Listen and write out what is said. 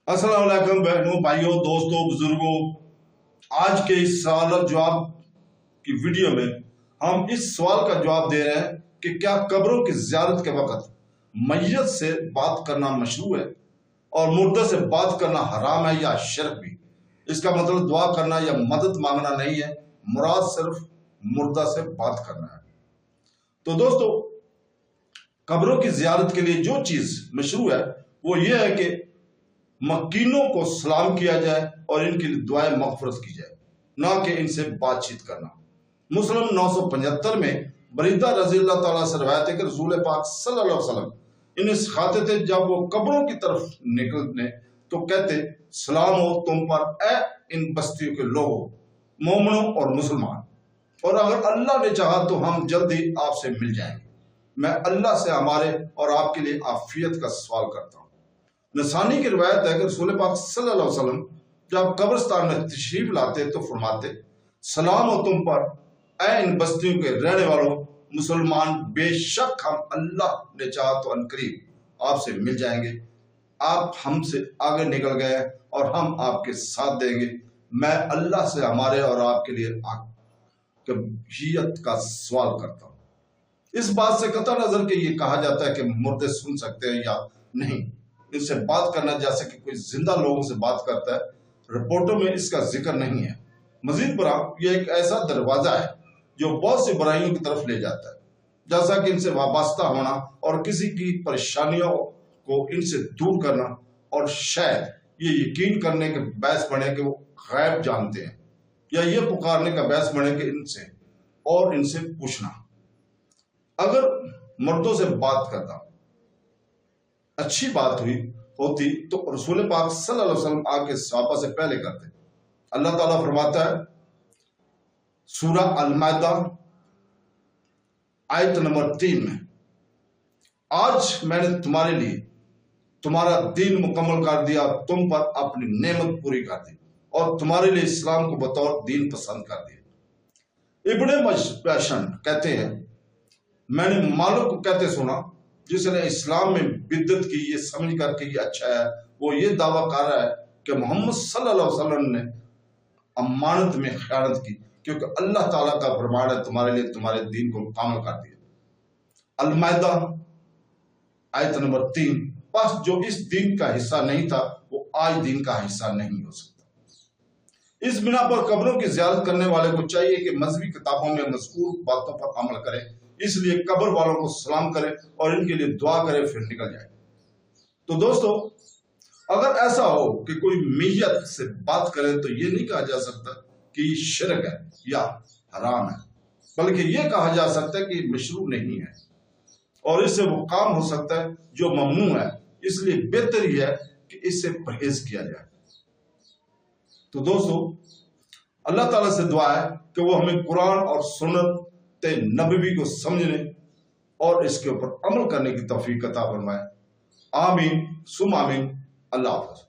अस्सलाम वालेकुम बहनों, भाइयों, दोस्तों, बुजुर्गों। आज के इस सवाल और जवाब की वीडियो में हम इस सवाल का जवाब दे रहे हैं कि क्या कब्रों की ज़ियारत के वक्त मैयत से बात करना मशरू है और मुर्दा से बात करना हराम है या शिर्क भी। इसका मतलब दुआ करना या मदद मांगना नहीं है, मुराद सिर्फ मुर्दा से बात करना है। तो दोस्तों, कब्रों की ज़ियारत के लिए जो चीज़ मशरू है वो ये है कि मकीनों को सलाम किया जाए और इनके लिए दुआए मग़फ़िरत की जाए, ना कि इनसे बातचीत करना। मुस्लिम 975 में बरीदा रज़ी अल्लाह ताला से रवायत है कि रसूल पाक सल्लल्लाहु अलैहि वसल्लम इन्हें सिखाते थे, जब वो कब्रों की तरफ निकलते तो कहते, सलाम हो तुम पर ए इन बस्तियों के लोगों, मोमिनों और मुसलमान, और अगर अल्लाह ने चाहा तो हम जल्दी आपसे मिल जाएंगे। मैं अल्लाह से हमारे और आपके लिए आफियत का सवाल करता हूँ। नसानी की रिवायत है कि रसूल पाक सल्लल्लाहु अलैहि वसल्लम जब कब्रिस्तान में तशरीफ लाते तो फरमाते, सलाम हो तुम पर ऐ इन बस्तियों के रहने वालों मुसलमान, बेशक हम अल्लाह ने चाहा तो अनकरीब आपसे मिल जाएंगे। आप हमसे आगे निकल गए और हम आपके साथ देंगे। मैं अल्लाह से हमारे और आपके लिए आफियत का सवाल करता हूँ। इस बात से कतई नजर कि ये कहा जाता है कि मुर्दे सुन सकते हैं या नहीं, इनसे बात करना जैसे कि कोई जिंदा लोगों से बात करता है, रिपोर्टों में इसका जिक्र नहीं है। मजीद बराम यह एक ऐसा दरवाजा है जो बहुत सी बुराइयों की तरफ ले जाता है, जैसा कि इनसे वाबस्ता होना और किसी की परेशानियों को इनसे दूर करना, और शायद ये यकीन करने के बायस बने कि वो गैब जानते हैं, या ये पुकारने का बायस बने कि इनसे पूछना। अगर मर्दों से बात करना अच्छी बात होती तो रसूल पाक सल्लल्लाहु अलैहि वसल्लम आगे सहाबा से पहले करते। अल्लाह ताला फरमाता है सूरह अल-माइदा आयत नंबर 3 में, आज मैंने तुम्हारे लिए तुम्हारा दीन मुकम्मल कर दिया, तुम पर अपनी नेमत पूरी कर दी और तुम्हारे लिए इस्लाम को बतौर दीन पसंद कर दिया। इब्ने मजशन कहते हैं, मैंने मालिक को कहते सुना, जिसने इस्लाम में बिद्दत की ये समझ करके ये अच्छा है, वो ये दावा कर रहा है कि मोहम्मद सल्लल्लाहु अलैहि वसल्लम ने अमानत में खयानत की, क्योंकि अल्लाह ताला का फरमान है तुम्हारे लिए तुम्हारे दीन को कामिल कर दिया। अल-माइदा आयत नंबर 3। बस जो इस दीन का हिस्सा नहीं था वो आज दीन का हिस्सा नहीं हो सकता। इस बिना पर कब्रों की ज़ियारत करने वाले को चाहिए कि मजहबी किताबों में मज़कूर बातों पर अमल करें, इसलिए कब्र वालों को सलाम करें और इनके लिए दुआ करें, फिर निकल जाए। तो दोस्तों, अगर ऐसा हो कि कोई मैयत से बात करे तो ये नहीं कहा जा सकता कि शिरक है या हराम है, बल्कि ये कहा जा सकता है कि मशरू नहीं है और इससे वो काम हो सकता है जो ममनू है, इसलिए बेहतर ही है कि इससे परहेज किया जाए। तो दोस्तों, अल्लाह ताला से दुआ है कि वो हमें कुरान और सुन्नत नबवी को समझने और इसके ऊपर अमल करने की तौफीक अता फरमाए। आमीन सुम आमीन। अल्लाह हाफ़िज़।